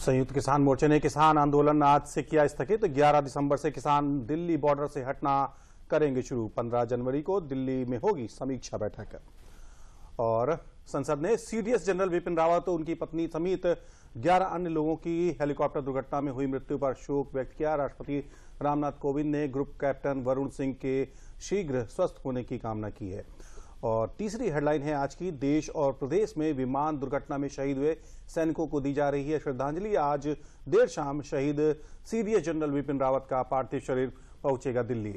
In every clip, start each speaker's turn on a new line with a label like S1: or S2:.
S1: संयुक्त किसान मोर्चे ने किसान आंदोलन आज से किया स्थगित। 11 दिसंबर से किसान दिल्ली बॉर्डर से हटना करेंगे शुरू। 15 जनवरी को दिल्ली में होगी समीक्षा बैठक। और संसद ने सीडीएस जनरल विपिन रावत और उनकी पत्नी समेत 11 अन्य लोगों की हेलीकॉप्टर दुर्घटना में हुई मृत्यु पर शोक व्यक्त किया। राष्ट्रपति रामनाथ कोविंद ने ग्रुप कैप्टन वरुण सिंह के शीघ्र स्वस्थ होने की कामना की है। और तीसरी हेडलाइन है आज की, देश और प्रदेश में विमान दुर्घटना में शहीद हुए सैनिकों को दी जा रही है श्रद्धांजलि। आज देर शाम शहीद सीडीएस जनरल विपिन रावत का पार्थिव शरीर पहुंचेगा दिल्ली।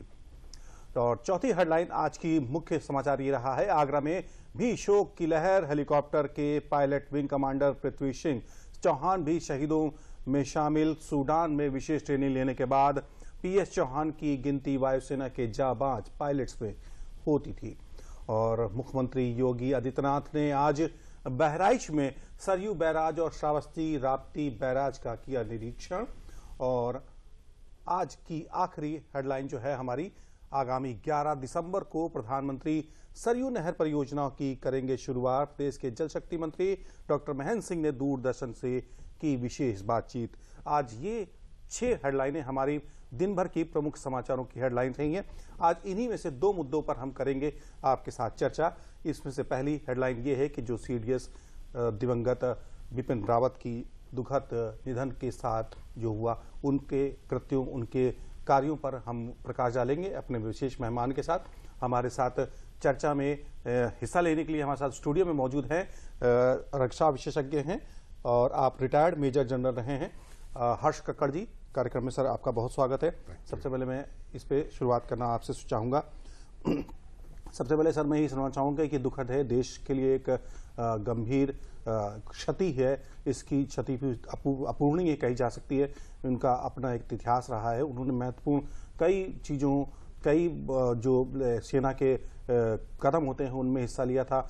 S1: और चौथी हेडलाइन आज की मुख्य समाचार ये रहा है, आगरा में भी शोक की लहर। हेलीकॉप्टर के pilot wing commander Prithvi Singh Chauhan भी शहीदों में शामिल। सूडान में विशेष ट्रेनिंग लेने के बाद पीएस चौहान की गिनती वायुसेना के जाबाज पायलट्स में होती थी। और मुख्यमंत्री योगी आदित्यनाथ ने आज बहराइच में सरयू बैराज और श्रावस्ती राप्ती बैराज का किया निरीक्षण। और आज की आखिरी हेडलाइन जो है हमारी, आगामी 11 दिसंबर को प्रधानमंत्री सरयू नहर परियोजना की करेंगे शुरुआत। देश के जल शक्ति मंत्री डॉक्टर महेंद्र सिंह ने दूरदर्शन से की विशेष बातचीत। आज ये 6 हेडलाइनें हमारी दिन भर की प्रमुख समाचारों की हेडलाइन रही हैं। आज इन्हीं में से 2 मुद्दों पर हम करेंगे आपके साथ चर्चा। इसमें से पहली हेडलाइन ये है कि जो सीडीएस दिवंगत विपिन रावत की दुखद निधन के साथ जो हुआ, उनके कृत्यों, उनके कार्यों पर हम प्रकाश डालेंगे अपने विशेष मेहमान के साथ। हमारे साथ चर्चा में हिस्सा लेने के लिए हमारे साथ स्टूडियो में मौजूद हैं रक्षा विशेषज्ञ हैं और आप रिटायर्ड मेजर जनरल रहे हैं हर्ष कक्कड़ जी। कार्यक्रम में सर आपका बहुत स्वागत है। सबसे पहले मैं इस पे शुरुआत करना आपसे चाहूँगा। सबसे पहले सर मैं ये सुनना चाहूँगा कि दुखद है, देश के लिए एक गंभीर क्षति है। इसकी क्षति भी अपूर्णीय कही जा सकती है। उनका अपना एक इतिहास रहा है। उन्होंने महत्वपूर्ण कई चीज़ों, कई जो सेना के कदम होते हैं उनमें हिस्सा लिया था।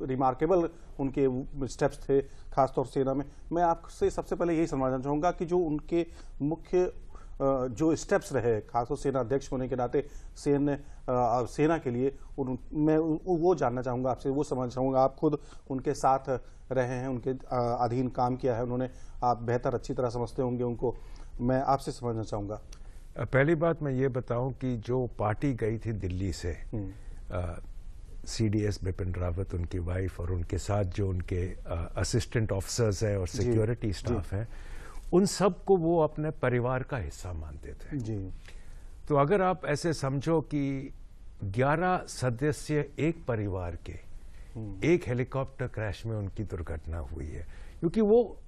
S1: रिमार्केबल उनके स्टेप्स थे खासतौर सेना में। मैं आपसे सबसे पहले यही समझना चाहूँगा कि जो उनके मुख्य जो स्टेप्स रहे खासतौर सेना अध्यक्ष होने के नाते सेना के लिए, मैं वो जानना चाहूँगा आपसे, वो समझना चाहूँगा। आप खुद उनके साथ रहे हैं, उनके अधीन काम किया है उन्होंने, आप बेहतर अच्छी तरह समझते होंगे उनको। मैं आपसे समझना चाहूँगा।
S2: पहली बात मैं ये बताऊं कि जो पार्टी गई थी दिल्ली से सीडीएस बिपिन रावत, उनकी वाइफ और उनके साथ जो उनके असिस्टेंट ऑफिसर्स हैं और सिक्योरिटी स्टाफ हैं, उन सब को वो अपने परिवार का हिस्सा मानते थे जी। तो अगर आप ऐसे समझो कि 11 सदस्य एक परिवार के एक हेलीकॉप्टर क्रैश में उनकी दुर्घटना हुई है, क्योंकि वो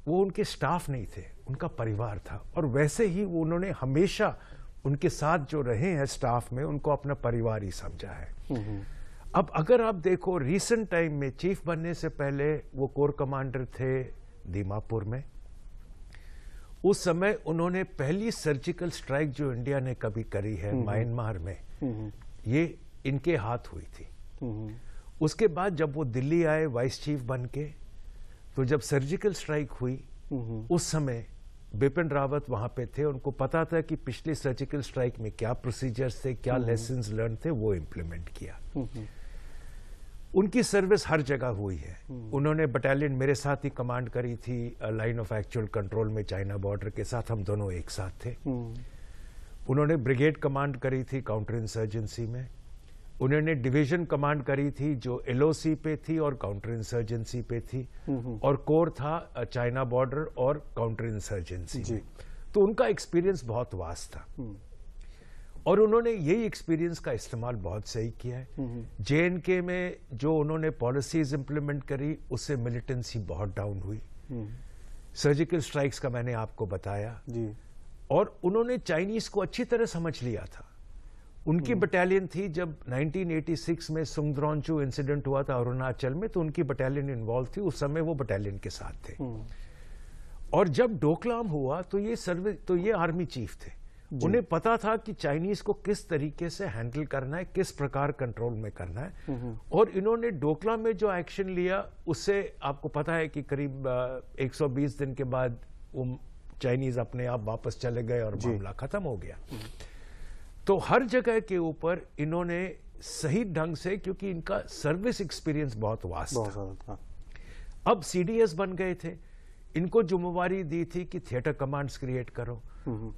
S2: उनके स्टाफ नहीं थे, उनका परिवार था। और वैसे ही उन्होंने हमेशा उनके साथ जो रहे हैं स्टाफ में, उनको अपना परिवार ही समझा है। अब अगर आप देखो रीसेंट टाइम में चीफ बनने से पहले वो कोर कमांडर थे दीमापुर में। उस समय उन्होंने पहली सर्जिकल स्ट्राइक जो इंडिया ने कभी करी है म्यांमार में, ये इनके हाथ हुई थी। उसके बाद जब वो दिल्ली आए वाइस चीफ बन के, तो जब सर्जिकल स्ट्राइक हुई उस समय बिपिन रावत वहां पे थे। उनको पता था कि पिछली सर्जिकल स्ट्राइक में क्या प्रोसीजर्स थे, क्या लेसन्स लर्न थे, वो इम्प्लीमेंट किया। उनकी सर्विस हर जगह हुई है। उन्होंने बटालियन मेरे साथ ही कमांड करी थी लाइन ऑफ एक्चुअल कंट्रोल में चाइना बॉर्डर के साथ, हम दोनों एक साथ थे। उन्होंने ब्रिगेड कमांड करी थी काउंटर इंसर्जेंसी में। उन्होंने डिवीजन कमांड करी थी जो एलओसी पे थी और काउंटर इंसर्जेंसी पे थी, और कोर था चाइना बॉर्डर और काउंटर इंसर्जेंसी में। तो उनका एक्सपीरियंस बहुत वास्ट था और उन्होंने यही एक्सपीरियंस का इस्तेमाल बहुत सही किया है। जेएनके में जो उन्होंने पॉलिसीज इंप्लीमेंट करी, उससे मिलिटेंसी बहुत डाउन हुई। सर्जिकल स्ट्राइक्स का मैंने आपको बताया जी। और उन्होंने चाइनीज को अच्छी तरह समझ लिया था। उनकी बटालियन थी जब 1986 में सुंगद्रॉन्चू इंसिडेंट हुआ था अरुणाचल में, तो उनकी बटालियन इन्वॉल्व थी। उस समय वो बटालियन के साथ थे। और जब डोकलाम हुआ तो ये आर्मी चीफ थे। उन्हें पता था कि चाइनीज को किस तरीके से हैंडल करना है, किस प्रकार कंट्रोल में करना है। और इन्होंने डोकलाम में जो एक्शन लिया, उससे आपको पता है कि करीब 120 दिन के बाद वो चाइनीज अपने आप वापस चले गए और मामला खत्म हो गया। तो हर जगह के ऊपर इन्होंने सही ढंग से, क्योंकि इनका सर्विस एक्सपीरियंस बहुत वास्ट था। अब सीडीएस बन गए थे, इनको जिम्मेवारी दी थी कि थिएटर कमांड्स क्रिएट करो,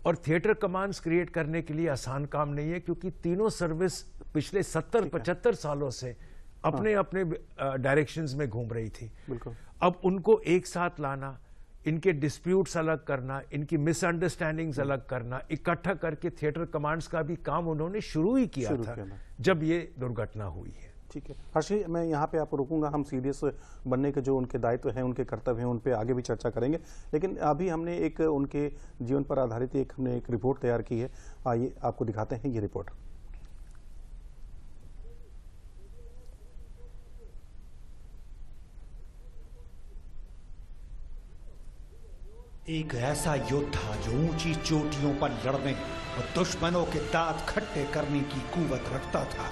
S2: और थिएटर कमांड्स क्रिएट करने के लिए आसान काम नहीं है, क्योंकि तीनों सर्विस पिछले 70-75 सालों से अपने अपने डायरेक्शंस में घूम रही थी।
S1: बिल्कुल।
S2: अब उनको एक साथ लाना, इनके डिस्प्यूट्स अलग करना, इनकी मिसअंडरस्टैंडिंग्स अलग करना, इकट्ठा करके थिएटर कमांड्स का भी काम उन्होंने शुरू ही किया था जब ये दुर्घटना हुई है।
S1: ठीक है हर्षी, मैं यहाँ पे आपको रोकूंगा। हम सीरियस बनने के जो उनके दायित्व हैं, उनके कर्तव्य हैं, उन पे आगे भी चर्चा करेंगे, लेकिन अभी हमने एक उनके जीवन पर आधारित हमने एक रिपोर्ट तैयार की है। आइए आपको दिखाते हैं ये रिपोर्ट।
S3: एक ऐसा योद्धा जो ऊंची चोटियों पर लड़ने और दुश्मनों के दांत खट्टे करने की कुवत रखता था।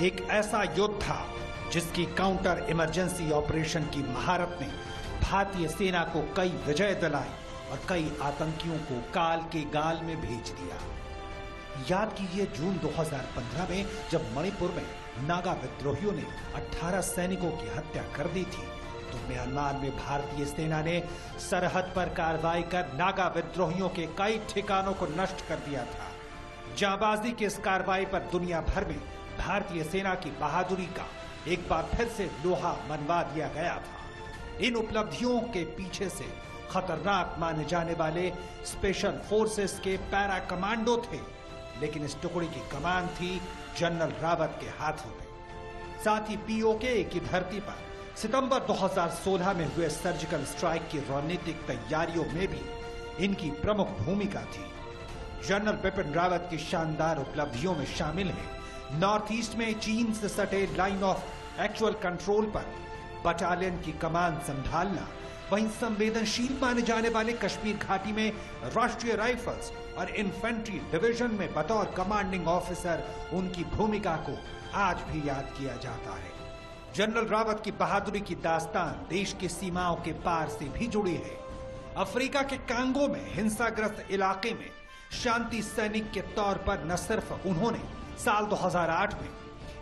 S3: एक ऐसा योद्धा जिसकी काउंटर इमरजेंसी ऑपरेशन की महारत ने भारतीय सेना को कई विजय दिलाई और कई आतंकियों को काल के गाल में भेज दिया। याद कीजिए जून 2015 में जब मणिपुर में नागा विद्रोहियों ने 18 सैनिकों की हत्या कर दी थी, तो म्यांमार में भारतीय सेना ने सरहद पर कार्रवाई कर नागा विद्रोहियों के कई ठिकानों को नष्ट कर दिया था। जांबाजी की इस कार्रवाई पर दुनिया भर में भारतीय सेना की बहादुरी का एक बार फिर से लोहा मनवा दिया गया था। इन उपलब्धियों के पीछे से खतरनाक माने जाने वाले स्पेशल फोर्सेस के पैरा कमांडो थे, लेकिन इस टुकड़ी की कमान थी जनरल रावत के हाथों में। साथ ही पीओके की धरती पर सितंबर 2016 में हुए सर्जिकल स्ट्राइक की रणनीतिक तैयारियों में भी इनकी प्रमुख भूमिका थी। जनरल बिपिन रावत की शानदार उपलब्धियों में शामिल है नॉर्थ ईस्ट में चीन से सटे लाइन ऑफ एक्चुअल कंट्रोल पर बटालियन की कमान संभालना, वहीं संवेदनशील माने जाने वाले कश्मीर घाटी में राष्ट्रीय राइफल्स और इन्फेंट्री डिवीजन में बतौर कमांडिंग ऑफिसर उनकी भूमिका को आज भी याद किया जाता है। जनरल रावत की बहादुरी की दास्तान देश की सीमाओं के पार से भी जुड़ी है। अफ्रीका के कांगो में हिंसाग्रस्त इलाके में शांति सैनिक के तौर पर न सिर्फ उन्होंने साल 2008 में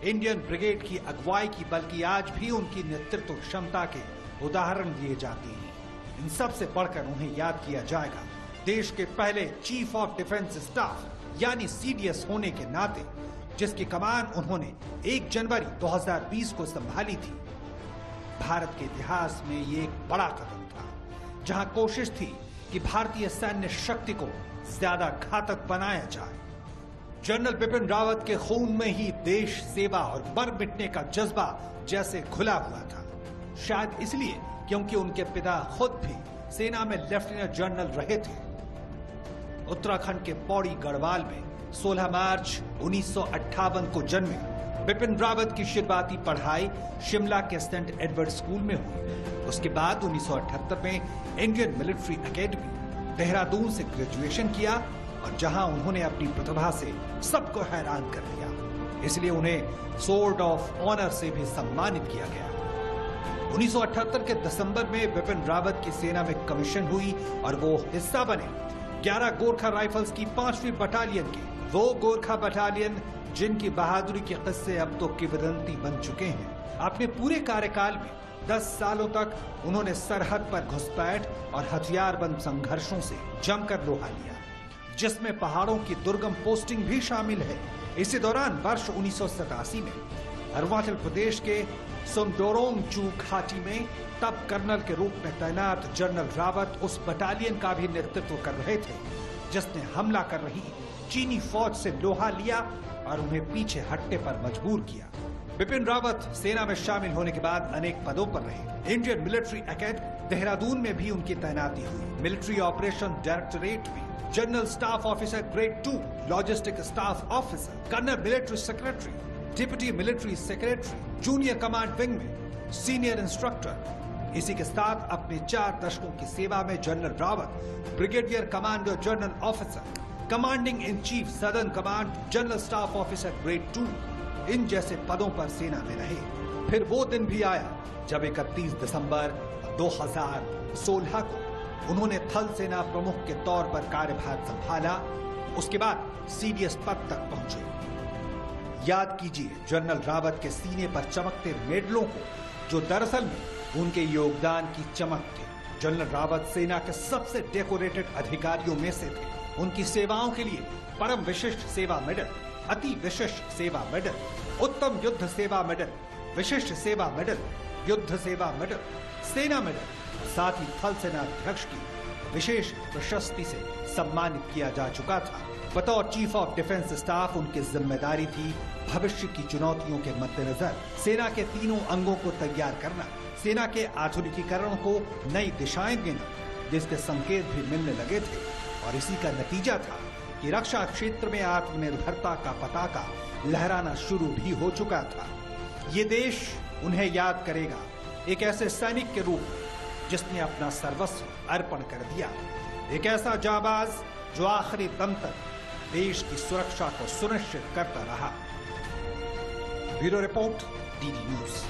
S3: इंडियन ब्रिगेड की अगुवाई की, बल्कि आज भी उनकी नेतृत्व क्षमता के उदाहरण दिए जाते हैं। इन सब से बढ़कर उन्हें याद किया जाएगा देश के पहले चीफ ऑफ डिफेंस स्टाफ यानी सीडीएस होने के नाते, जिसकी कमान उन्होंने 1 जनवरी 2020 को संभाली थी। भारत के इतिहास में ये एक बड़ा कदम था, जहां कोशिश थी कि भारतीय सैन्य शक्ति को ज्यादा घातक बनाया जाए। जनरल बिपिन रावत के खून में ही देश सेवा और मर मिटने का जज्बा जैसे घुला हुआ था। शायद इसलिए क्योंकि उनके पिता खुद भी सेना में लेफ्टिनेंट जनरल रहे थे। उत्तराखंड के पौड़ी गढ़वाल में 16 मार्च 1958 को जन्मे बिपिन रावत की शुरुआती पढ़ाई शिमला के सेंट एडवर्ड स्कूल में हुई। उसके बाद 1978 में इंडियन मिलिट्री एकेडमी देहरादून से ग्रेजुएशन किया, और जहां उन्होंने अपनी प्रतिभा से सबको हैरान कर दिया, इसलिए उन्हें स्वॉर्ड ऑफ ऑनर से भी सम्मानित किया गया। 1978 के दिसंबर में बिपिन रावत की सेना में कमीशन हुई और वो हिस्सा बने 11 गोरखा राइफल्स की 5वीं बटालियन के। वो गोरखा बटालियन जिनकी बहादुरी के किस्से अब तो किंवदंती बन चुके हैं। अपने पूरे कार्यकाल में 10 सालों तक उन्होंने सरहद पर घुसपैठ और हथियारबंद संघर्षों से जमकर लोहा लिया, जिसमें पहाड़ों की दुर्गम पोस्टिंग भी शामिल है। इसी दौरान वर्ष 1987 में अरुणाचल प्रदेश के सुमडोरोंग चू घाटी में तब कर्नल के रूप में तैनात जनरल रावत उस बटालियन का भी नेतृत्व कर रहे थे, जिसने हमला कर रही चीनी फौज से लोहा लिया और उन्हें पीछे हटने पर मजबूर किया। बिपिन रावत सेना में शामिल होने के बाद अनेक पदों पर रहे। इंडियन मिलिट्री एकेडमी देहरादून में भी उनकी तैनाती हुई। मिलिट्री ऑपरेशन डायरेक्टोरेट में general staff officer grade 2, logistic staff officer, colonel military secretary, deputy military secretary, junior command wing में सीनियर इंस्ट्रक्टर। इसी के साथ अपने 4 दशकों की सेवा में general Rawat brigadier commander general officer, commanding in chief southern command, general staff officer grade 2, इन जैसे पदों पर सेना में रहे। फिर वो दिन भी आया जब 31 दिसंबर 2016 को उन्होंने थल सेना प्रमुख के तौर पर कार्यभार संभाला। उसके बाद सीडीएस पद तक पहुंचे। याद कीजिए जनरल रावत के सीने पर चमकते मेडलों को, जो दरअसल में उनके योगदान की चमक थे। जनरल रावत सेना के सबसे डेकोरेटेड अधिकारियों में से थे। उनकी सेवाओं के लिए परम विशिष्ट सेवा मेडल, अति विशिष्ट सेवा मेडल, उत्तम युद्ध सेवा मेडल, विशिष्ट सेवा मेडल, युद्ध सेवा मेडल, सेना मेडल, साथ ही थल सेना अध्यक्ष की विशेष प्रशस्ति से सम्मानित किया जा चुका था। बतौर चीफ ऑफ डिफेंस स्टाफ उनकी जिम्मेदारी थी भविष्य की चुनौतियों के मद्देनजर सेना के तीनों अंगों को तैयार करना, सेना के आधुनिकीकरण को नई दिशाएं देना, जिसके संकेत भी मिलने लगे थे। और इसी का नतीजा था कि रक्षा क्षेत्र में आत्मनिर्भरता का पताका लहराना शुरू भी हो चुका था। ये देश उन्हें याद करेगा, एक ऐसे सैनिक के रूप में जिसने अपना सर्वस्व अर्पण कर दिया, एक ऐसा जाबाज जो आखिरी दम तक देश की सुरक्षा को सुनिश्चित करता रहा। Bureau report, DD news.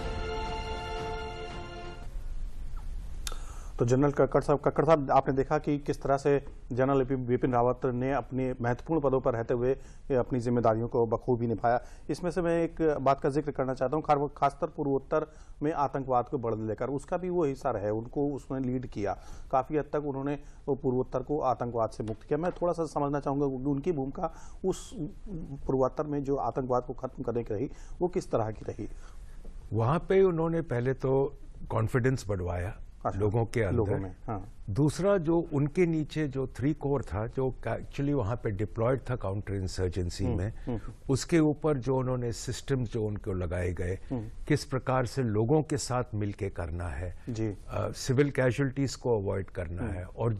S1: तो जनरल कक्कड़ साहब, आपने देखा कि किस तरह से जनरल बिपिन रावत ने अपने महत्वपूर्ण पदों पर रहते हुए अपनी जिम्मेदारियों को बखूबी निभाया। इसमें से मैं एक बात का जिक्र करना चाहता हूँ, खासकर पूर्वोत्तर में आतंकवाद को बढ़ने लेकर उसका भी वो हिस्सा रहे, उनको उसने लीड किया। काफ़ी हद तक उन्होंने वो पूर्वोत्तर को आतंकवाद से मुक्त किया। मैं थोड़ा सा समझना चाहूँगा कि उनकी भूमिका उस पूर्वोत्तर में जो आतंकवाद को खत्म करने की रही वो किस तरह की रही।
S2: वहाँ पे उन्होंने पहले तो कॉन्फिडेंस बढ़वाया लोगों के अंदर।
S1: हाँ।
S2: दूसरा, जो उनके नीचे जो 3 कोर था, जो एक्चुअली वहां पे डिप्लॉयड था काउंटर इंसर्जेंसी में, उसके ऊपर जो उन्होंने सिस्टम्स जो उनको लगाए गए, किस प्रकार से लोगों के साथ मिलके करना है, सिविल कैजुअलिटीज को अवॉइड करना है, और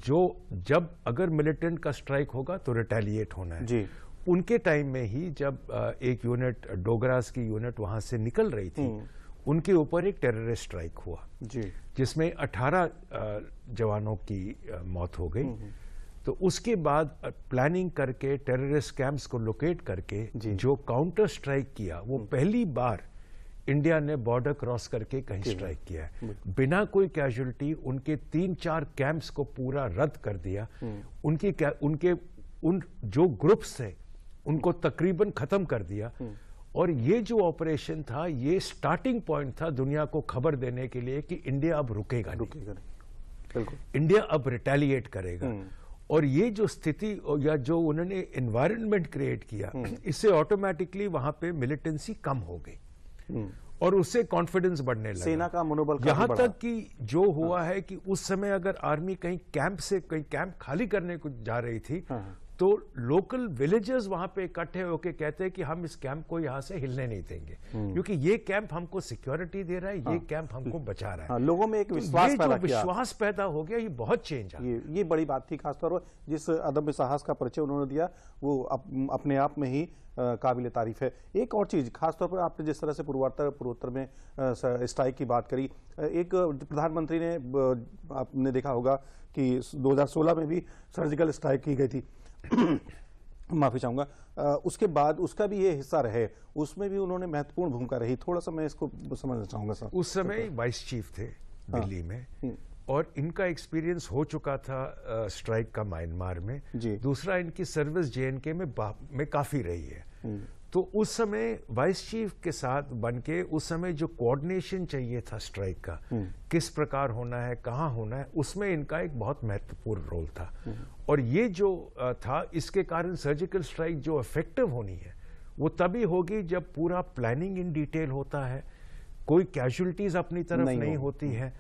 S2: जब अगर मिलिटेंट का स्ट्राइक होगा तो रिटेलिएट होना है जी। उनके टाइम में ही जब एक यूनिट, डोगरास की यूनिट वहां से निकल रही थी, उनके ऊपर एक टेररिस्ट स्ट्राइक हुआ जी, जिसमें 18 जवानों की मौत हो गई। तो उसके बाद प्लानिंग करके टेररिस्ट कैंप्स को लोकेट करके जो काउंटर स्ट्राइक किया, वो पहली बार इंडिया ने बॉर्डर क्रॉस करके कहीं स्ट्राइक किया है बिना कोई कैजुअलिटी। उनके 3-4 कैंप्स को पूरा रद्द कर दिया। उन जो ग्रुप्स थे उनको तकरीबन खत्म कर दिया। और ये जो ऑपरेशन था, ये स्टार्टिंग पॉइंट था दुनिया को खबर देने के लिए कि इंडिया अब रुकेगा नहीं, इंडिया अब रिटेलिएट करेगा। और ये जो स्थिति या जो उन्होंने एनवायरनमेंट क्रिएट किया, इससे ऑटोमेटिकली वहां पे मिलिटेंसी कम हो गई और उससे कॉन्फिडेंस बढ़ने लगा, सेना का मनोबल। यहां तक कि जो हुआ है कि उस समय अगर आर्मी कहीं कैंप खाली करने को जा रही थी, तो लोकल विलेजर्स वहां पे इकट्ठे होकर कहते हैं कि हम इस कैंप को यहां से हिलने नहीं देंगे, क्योंकि ये कैंप हमको सिक्योरिटी दे रहा है, ये कैंप हमको बचा रहा है।
S1: लोगों में एक
S2: विश्वास पैदा हो गया, ये बहुत चेंज आ।
S1: ये बड़ी बात थी, खासतौर पर जिस अदम्य साहस का परिचय उन्होंने दिया, वो अपने आप में ही काबिल तारीफ है। एक और चीज, खासतौर पर आपने जिस तरह से पूर्वोत्तर में स्ट्राइक की बात करी, एक प्रधानमंत्री ने, आपने देखा होगा कि 2016 में भी सर्जिकल स्ट्राइक की गई थी माफी चाहूंगा, उसके बाद उसका भी ये हिस्सा रहे, उसमें भी उन्होंने महत्वपूर्ण भूमिका रही। थोड़ा सा मैं इसको समझना चाहूंगा सर।
S2: उस समय वाइस चीफ थे दिल्ली में, और इनका एक्सपीरियंस हो चुका था स्ट्राइक का म्यांमार में। दूसरा, इनकी सर्विस JNK में काफी रही है। तो उस समय वाइस चीफ के साथ बनके उस समय जो कोऑर्डिनेशन चाहिए था स्ट्राइक का, किस प्रकार होना है, कहाँ होना है, उसमें इनका एक बहुत महत्वपूर्ण रोल था। और ये जो था, इसके कारण सर्जिकल स्ट्राइक जो इफेक्टिव होनी है वो तभी होगी जब पूरा प्लानिंग इन डिटेल होता है, कोई कैजुअलिटीज अपनी तरफ नहीं होती है,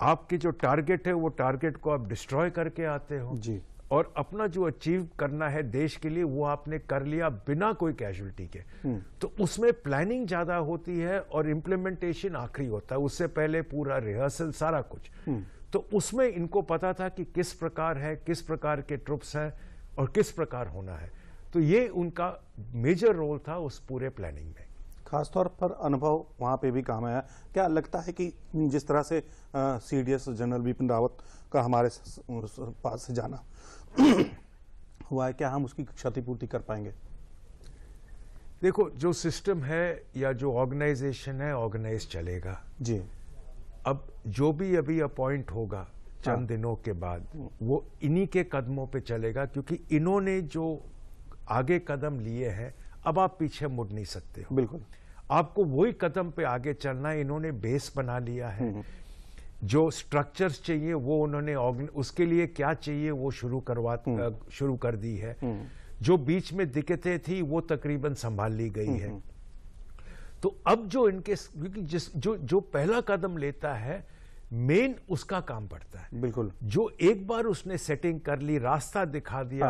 S2: आपके जो टारगेट है वो टारगेट को आप डिस्ट्रॉय करके आते हो जी, और अपना जो अचीव करना है देश के लिए वो आपने कर लिया बिना कोई कैजुअलिटी के। तो उसमें प्लानिंग ज्यादा होती है और इम्प्लीमेंटेशन आखिरी होता है, उससे पहले पूरा रिहर्सल सारा कुछ। तो उसमें इनको पता था कि किस प्रकार है, किस प्रकार के ट्रुप्स हैं और किस प्रकार होना है। तो ये उनका मेजर रोल था उस पूरे प्लानिंग में।
S1: खासतौर पर अनुभव वहां पे भी काम आया। क्या लगता है कि जिस तरह से CDS जनरल बिपिन रावत का हमारे पास से जाना हुआ है, क्या हम उसकी क्षतिपूर्ति कर पाएंगे?
S2: देखो, जो सिस्टम है या जो ऑर्गेनाइजेशन है, ऑर्गेनाइज चलेगा जी। अब जो भी अभी अपॉइंट होगा चंद दिनों के बाद, वो इन्हीं के कदमों पे चलेगा, क्योंकि इन्होंने जो आगे कदम लिए हैं, अब आप पीछे मुड़ नहीं सकते हो।
S1: बिल्कुल,
S2: आपको वही कदम पे आगे चलना है। इन्होंने बेस बना लिया है। जो स्ट्रक्चर्स चाहिए वो उन्होंने उसके लिए क्या चाहिए वो शुरू कर दी है। जो बीच में दिक्कतें थी वो तकरीबन संभाल ली गई है। तो अब जो इनके जो पहला कदम लेता है मेन उसका काम पड़ता है।
S1: बिल्कुल।
S2: जो एक बार उसने सेटिंग कर ली, रास्ता दिखा दिया,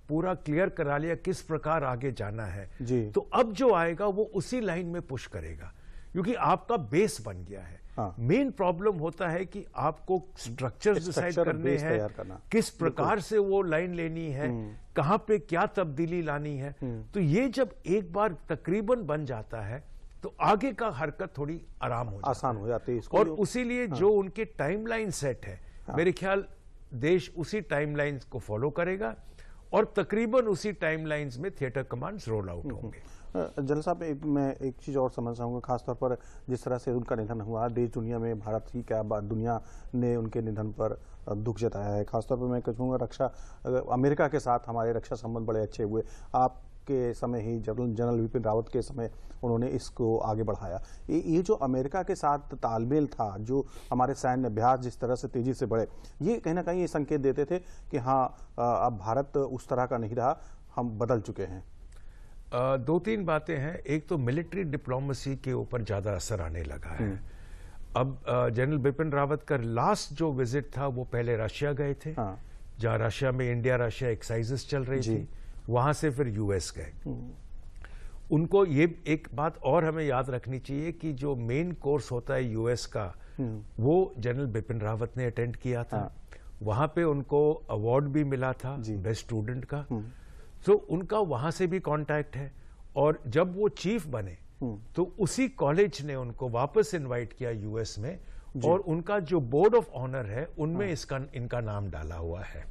S2: पूरा क्लियर करा लिया किस प्रकार आगे जाना है
S1: जी।
S2: तो अब जो आएगा वो उसी लाइन में पुश करेगा, क्योंकि आपका बेस बन गया है। मेन प्रॉब्लम होता है कि आपको स्ट्रक्चर्स डिसाइड करने हैं, किस प्रकार से वो लाइन लेनी है, कहां पे क्या तब्दीली लानी है। तो ये जब एक बार तकरीबन बन जाता है तो आगे का हरकत थोड़ी आसान हो जाती है। और उसीलिए जो उनके टाइमलाइन सेट है, मेरे ख्याल देश उसी टाइमलाइन को फॉलो करेगा और तकरीबन उसी टाइमलाइंस में थिएटर कमांड्स रोल आउट होंगे।
S1: जनरल साहब, मैं एक चीज़ और समझ चाहूँगा, खासतौर पर जिस तरह से उनका निधन हुआ, देश दुनिया में, भारत ही क्या दुनिया ने उनके निधन पर दुख जताया है। खासतौर पर मैं कहूँगा अमेरिका के साथ हमारे रक्षा संबंध बड़े अच्छे हुए। आपके समय ही जनरल विपिन रावत के समय उन्होंने इसको आगे बढ़ाया। ये जो अमेरिका के साथ तालमेल था, जो हमारे सैन्य अभ्यास जिस तरह से तेजी से बढ़े, ये कहीं ना कहीं ये संकेत देते थे कि हाँ, अब भारत उस तरह का नहीं रहा, हम बदल चुके हैं।
S2: दो तीन बातें हैं। एक तो मिलिट्री डिप्लोमेसी के ऊपर ज्यादा असर आने लगा है। अब जनरल बिपिन रावत का लास्ट जो विजिट था वो पहले रशिया गए थे, जहां रशिया में इंडिया रशिया एक्सरसाइजेस चल रही थी, वहां से फिर यूएस गए। उनको ये एक बात और हमें याद रखनी चाहिए कि जो मेन कोर्स होता है यूएस का, वो जनरल बिपिन रावत ने अटेंड किया था। वहां पे उनको अवार्ड भी मिला था बेस्ट स्टूडेंट का। तो उनका वहां से भी कांटेक्ट है। और जब वो चीफ बने तो उसी कॉलेज ने उनको वापस इनवाइट किया यूएस में, और उनका जो बोर्ड ऑफ ऑनर है उनमें इनका नाम डाला हुआ है।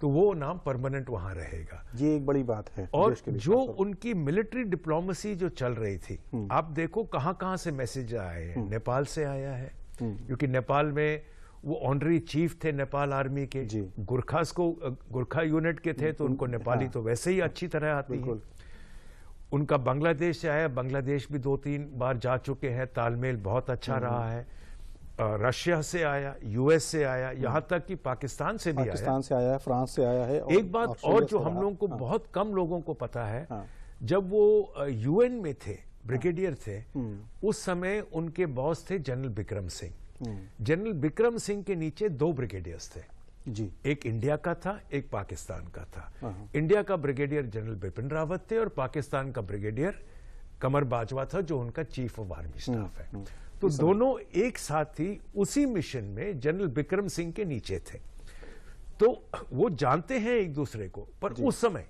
S2: तो वो नाम परमानेंट वहां रहेगा।
S1: ये एक बड़ी बात है।
S2: और जो उनकी मिलिट्री डिप्लोमेसी जो चल रही थी, आप देखो कहां से मैसेज आए हैं। नेपाल से आया है, क्योंकि नेपाल में वो ऑनरी चीफ थे नेपाल आर्मी के, गुरखा यूनिट के थे, तो उनको नेपाली तो वैसे ही अच्छी तरह आती है। उनका बांग्लादेश से आया, बांग्लादेश भी 2-3 बार जा चुके हैं, तालमेल बहुत अच्छा रहा है। रशिया से आया, यूएस से आया, यहां तक कि पाकिस्तान से भी
S1: आया, फ्रांस से आया है।
S2: एक बात और जो हम लोगों को बहुत कम लोगों को पता है, जब वो यूएन में थे, ब्रिगेडियर थे, उस समय उनके बॉस थे जनरल बिक्रम सिंह। जनरल बिक्रम सिंह के नीचे 2 ब्रिगेडियर्स थे जी, एक इंडिया का था, एक पाकिस्तान का था। इंडिया का ब्रिगेडियर जनरल बिपिन रावत थे और पाकिस्तान का ब्रिगेडियर कमर बाजवा था, जो उनका चीफ ऑफ आर्मी स्टाफ है। तो दोनों एक साथ ही उसी मिशन में जनरल बिक्रम सिंह के नीचे थे। तो वो जानते हैं एक दूसरे को, पर उस समय,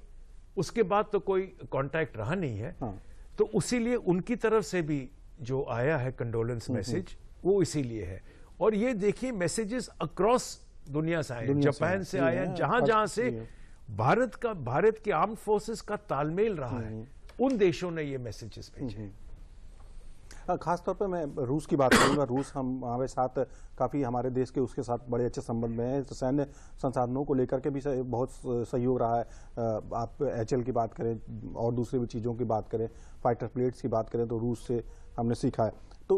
S2: उसके बाद तो कोई कांटेक्ट रहा नहीं है। तो उसीलिए उनकी तरफ से भी जो आया है कंडोलेंस मैसेज, वो इसीलिए है। और ये देखिए मैसेजेस अक्रॉस दुनिया से आए, जापान से आया, जहां से भारत के आर्म्ड फोर्सेस का तालमेल रहा है, उन देशों ने ये मैसेजेस भेजे।
S1: खासतौर पे मैं रूस की बात करूंगा। रूस हमारे साथ काफ़ी, हमारे देश के उसके साथ बड़े अच्छे संबंध में है। तो सैन्य संसाधनों को लेकर के भी बहुत सहयोग रहा है। आप एचएल की बात करें और दूसरी भी चीज़ों की बात करें, फाइटर प्लेट्स की बात करें, तो रूस से हमने सीखा है। तो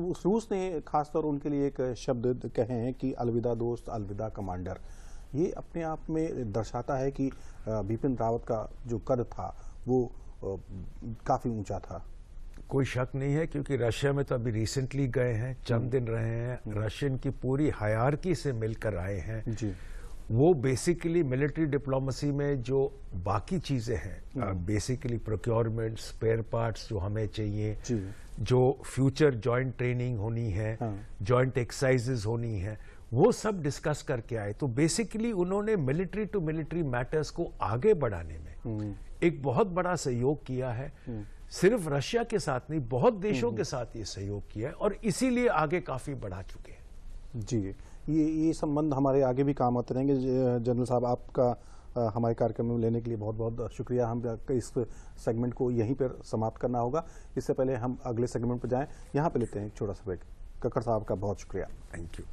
S1: उस रूस ने खासतौर उनके लिए एक शब्द कहे हैं कि अलविदा दोस्त, अलविदा कमांडर। ये अपने आप में दर्शाता है कि बिपिन रावत का जो कद था वो काफ़ी ऊंचा था।
S2: कोई शक नहीं है, क्योंकि रशिया में तो अभी रिसेंटली गए हैं, चंद दिन रहे हैं, रशियन की पूरी हायरार्की से मिलकर आए हैं जी। वो बेसिकली मिलिट्री डिप्लोमेसी में जो बाकी चीजें हैं, बेसिकली प्रोक्योरमेंट, स्पेयर पार्ट्स जो हमें चाहिए, जो फ्यूचर जॉइंट ट्रेनिंग होनी है, जॉइंट एक्सरसाइजेज होनी है, वो सब डिस्कस करके आए। तो बेसिकली उन्होंने मिलिट्री टू मिलिट्री मैटर्स को आगे बढ़ाने में एक बहुत बड़ा सहयोग किया है। सिर्फ रशिया के साथ नहीं, बहुत देशों के साथ ये सहयोग किया है, और इसीलिए आगे काफी बढ़ा चुके हैं
S1: जी। ये संबंध हमारे आगे भी काम आते रहेंगे। जनरल साहब, आपका हमारे कार्यक्रम में लेने के लिए बहुत बहुत शुक्रिया। हम इस सेगमेंट को यहीं पर समाप्त करना होगा। इससे पहले हम अगले सेगमेंट पर जाएं, यहाँ पे लेते हैं एक छोटा सा ब्रेक। कक्कड़ साहब का बहुत शुक्रिया।
S2: Thank you.